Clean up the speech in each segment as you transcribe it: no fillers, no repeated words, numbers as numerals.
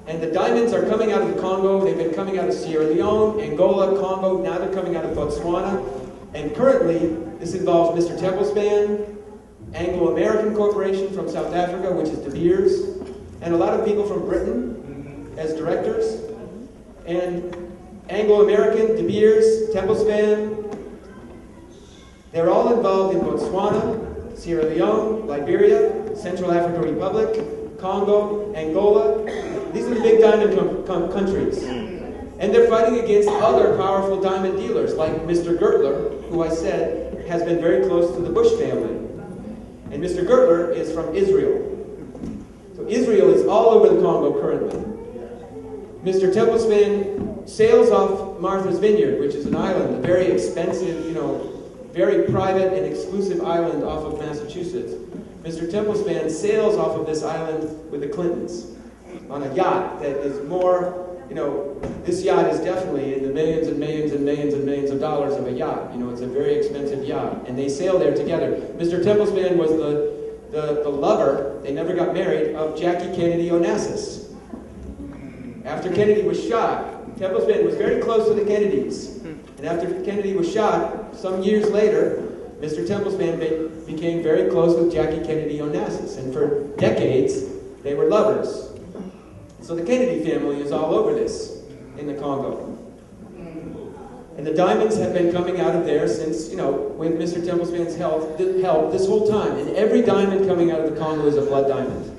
And the diamonds are coming out of the Congo. They've been coming out of Sierra Leone, Angola, Congo. Now they're coming out of Botswana. And currently, this involves Mr. Templespan, Anglo-American Corporation from South Africa, which is De Beers, and a lot of people from Britain as directors. And Anglo-American, De Beers, Templespan, they're all involved in Botswana, Sierra Leone, Liberia, Central African Republic, Congo, Angola. These are the big diamond countries. And they're fighting against other powerful diamond dealers, like Mr. Gertler, who I said has been very close to the Bush family. And Mr. Gertler is from Israel. So Israel is all over the Congo currently. Mr. Templespan sails off Martha's Vineyard, which is an island, a very expensive, very private and exclusive island off of Massachusetts. Mr. Templespan sails off of this island with the Clintons on a yacht that is more, this yacht is definitely in the millions and millions and millions and millions of dollars of a yacht. It's a very expensive yacht. And they sail there together. Mr. Templespan was the lover, they never got married, of Jackie Kennedy Onassis. After Kennedy was shot, Templespan was very close to the Kennedys. And after Kennedy was shot, some years later, Mr. Templespan became very close with Jackie Kennedy Onassis. And for decades, they were lovers. So the Kennedy family is all over this in the Congo. And the diamonds have been coming out of there since, with Mr. Templespan's help this whole time. And every diamond coming out of the Congo is a blood diamond.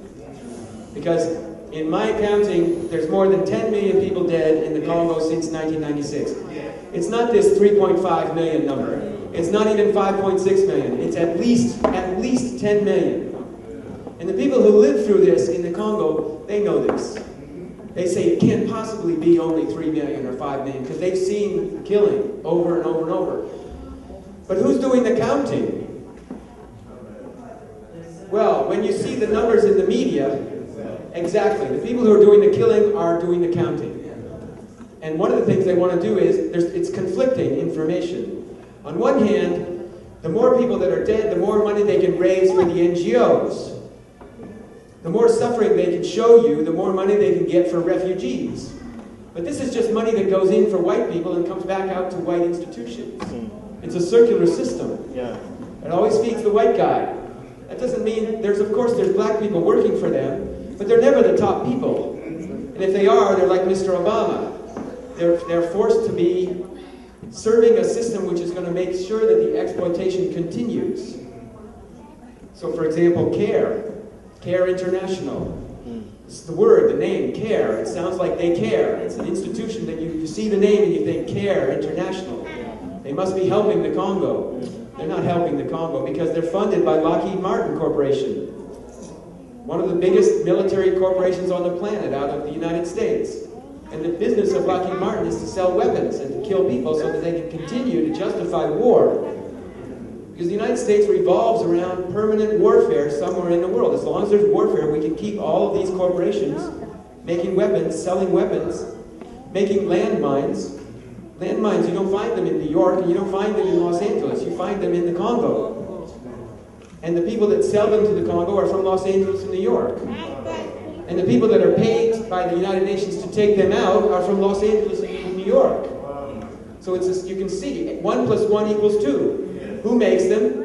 Because in my counting, there's more than 10 million people dead in the Congo since 1996. It's not this 3.5 million number. It's not even 5.6 million. It's at least 10 million. And the people who live through this in the Congo, they know this. They say it can't possibly be only 3 million or 5 million because they've seen killing over and over and over. But who's doing the counting? Well, when you see the numbers in the media, exactly, the people who are doing the killing are doing the counting. And one of the things they want to do is, it's conflicting information. On one hand, the more people that are dead, the more money they can raise for the NGOs. The more suffering they can show you, the more money they can get for refugees. But this is just money that goes in for white people and comes back out to white institutions. It's a circular system. It always feeds the white guy. That doesn't mean, there's black people working for them, but they're never the top people. And if they are, they're like Mr. Obama. They're forced to be serving a system which is going to make sure that the exploitation continues. So for example, CARE International. It's the word, the name, CARE. It sounds like they care. It's an institution that you see the name and you think, CARE International. They must be helping the Congo. They're not helping the Congo because they're funded by Lockheed Martin Corporation, one of the biggest military corporations on the planet out of the United States. And the business of Lockheed Martin is to sell weapons and to kill people so that they can continue to justify war. Because the United States revolves around permanent warfare somewhere in the world. As long as there's warfare, we can keep all of these corporations making weapons, selling weapons, making landmines. Landmines, you don't find them in New York and you don't find them in Los Angeles. You find them in the Congo. And the people that sell them to the Congo are from Los Angeles and New York. And the people that are paid by the United Nations to take them out are from Los Angeles and New York. So you can see, 1 + 1 = 2. Who makes them?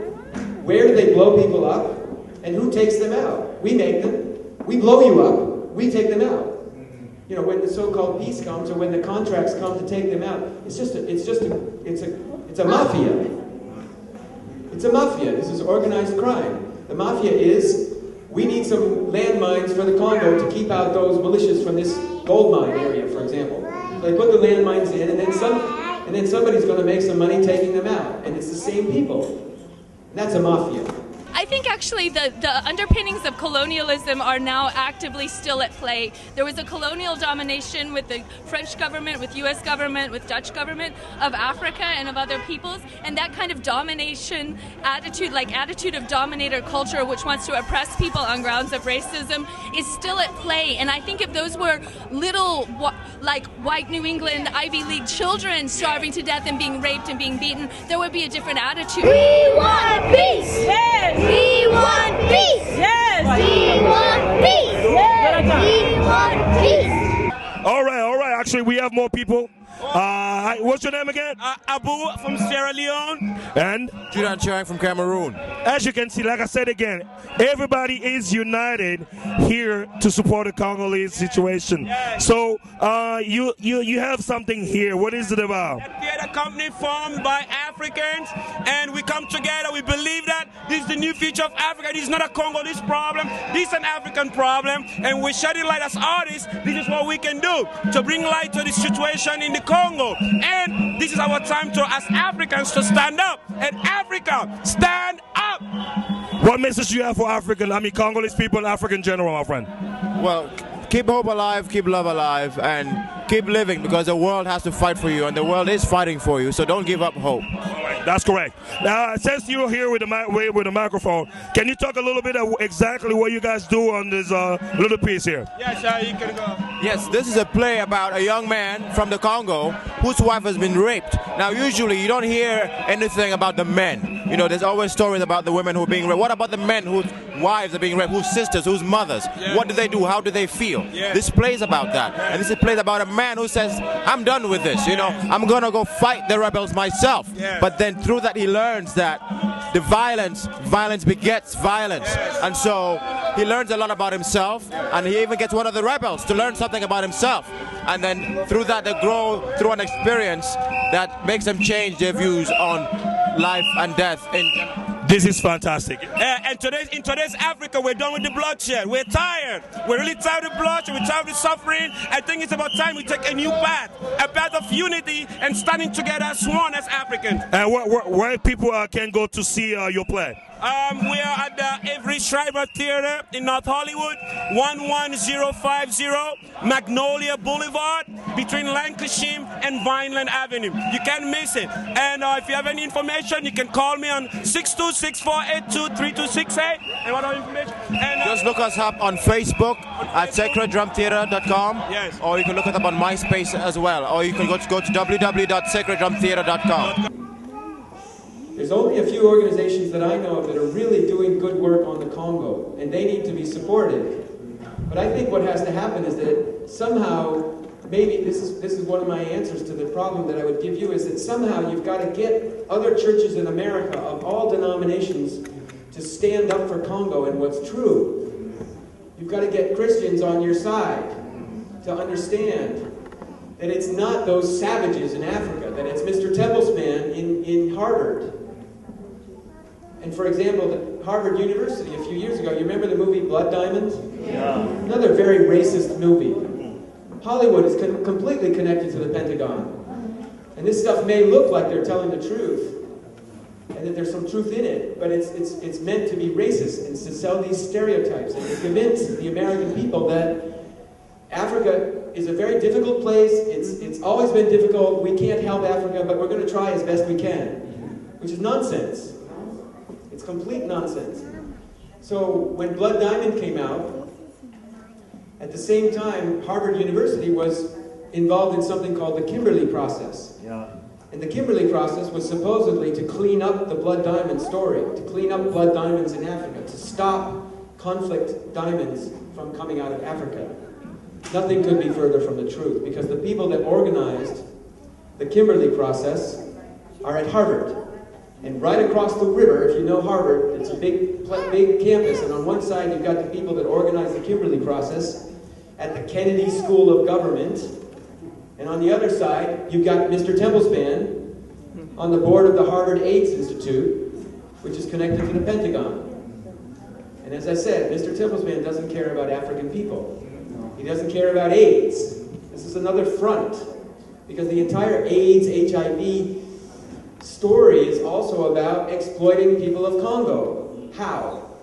Where do they blow people up? And who takes them out? We make them. We blow you up. We take them out. When the so-called peace comes or when the contracts come to take them out, it's a mafia. It's a mafia. This is organized crime. The mafia is, we need some landmines for the Congo to keep out those militias from this gold mine area, for example. So they put the landmines in, and then somebody's going to make some money taking them out. And it's the same people. And that's a mafia. I think actually the underpinnings of colonialism are now actively still at play. There was a colonial domination with the French government, with US government, with Dutch government of Africa and of other peoples, and that kind of domination attitude, like attitude of dominator culture, which wants to oppress people on grounds of racism, is still at play. And I think if those were little, like white New England Ivy League children starving to death and being raped and being beaten, there would be a different attitude. We want peace! Yes! We want peace! Yes! We want peace! Yes! We want peace! All right. Actually, we have more people. What's your name again? Abu from Sierra Leone. And? Judan Chang from Cameroon. As you can see, like I said again, everybody is united here to support the Congolese situation. Yes. So you have something here. What is it about? A theater company formed by Africans, and we come together. We believe that this is the new future of Africa. This is not a Congolese problem. This is an African problem, and we're shedding light as artists. This is what we can do to bring light to the situation in the Congo. And this is our time to, as Africans, to stand up. And Africa, stand up! What message do you have for Congolese people and Africa in general, my friend? Well, keep hope alive, keep love alive, and keep living, because the world has to fight for you, and the world is fighting for you, so don't give up hope. That's correct. Now, since you're here with the microphone, can you talk a little bit of exactly what you guys do on this little piece here? Yes, you can go. Yes, this is a play about a young man from the Congo whose wife has been raped. Now, usually you don't hear anything about the men. You know, there's always stories about the women who are being raped. What about the men whose wives are being raped, whose sisters, whose mothers? Yeah. What do they do? How do they feel? Yeah. This plays about that. And this is plays about a man who says, I'm done with this, you know, I'm gonna go fight the rebels myself. Yeah. But then through that he learns that the violence begets violence. And so he learns a lot about himself, and he even gets one of the rebels to learn something about himself. And then through that they grow through an experience that makes them change their views on life and death. This is fantastic. And in today's Africa, we're done with the bloodshed. We're tired. We're really tired of bloodshed. We're tired of suffering. I think it's about time we take a new path, a path of unity and standing together as one as Africans. And where people can go to see your play? We are at the Avery Schreiber Theater in North Hollywood, 11050 Magnolia Boulevard, between Lancashire and Vineland Avenue. You can't miss it. And if you have any information, you can call me on 626-482-3268. And what other information? And, just look us up on Facebook at sacreddrumtheater.com. Yes. Or you can look us up on MySpace as well. Or you can go to www.sacreddrumtheater.com. There's only a few organizations that I know of that are really doing good work on the Congo, and they need to be supported. But I think what has to happen is that somehow, maybe this is one of my answers to the problem that I would give you, is that somehow you've got to get other churches in America of all denominations to stand up for Congo and what's true. You've got to get Christians on your side to understand that it's not those savages in Africa, that it's Mr. Templesman in Harvard. And for example, the Harvard University a few years ago, you remember the movie Blood Diamonds? Yeah. Another very racist movie. Hollywood is completely connected to the Pentagon. And this stuff may look like they're telling the truth, and that there's some truth in it, but it's meant to be racist, and to sell these stereotypes, and to convince the American people that Africa is a very difficult place. It's always been difficult. We can't help Africa, but we're going to try as best we can, which is nonsense. It's complete nonsense. So when Blood Diamond came out, at the same time, Harvard University was involved in something called the Kimberley process. Yeah. And the Kimberley process was supposedly to clean up the Blood Diamond story, to clean up blood diamonds in Africa, to stop conflict diamonds from coming out of Africa. Nothing could be further from the truth, because the people that organized the Kimberley process are at Harvard. And right across the river, if you know Harvard, it's a big campus, and on one side you've got the people that organized the Kimberley process at the Kennedy School of Government, and on the other side you've got Mr. Templesman on the board of the Harvard AIDS Institute, which is connected to the Pentagon. And as I said, Mr. Templesman doesn't care about African people. He doesn't care about AIDS. This is another front, because the entire AIDS, HIV story is also about exploiting people of Congo. How?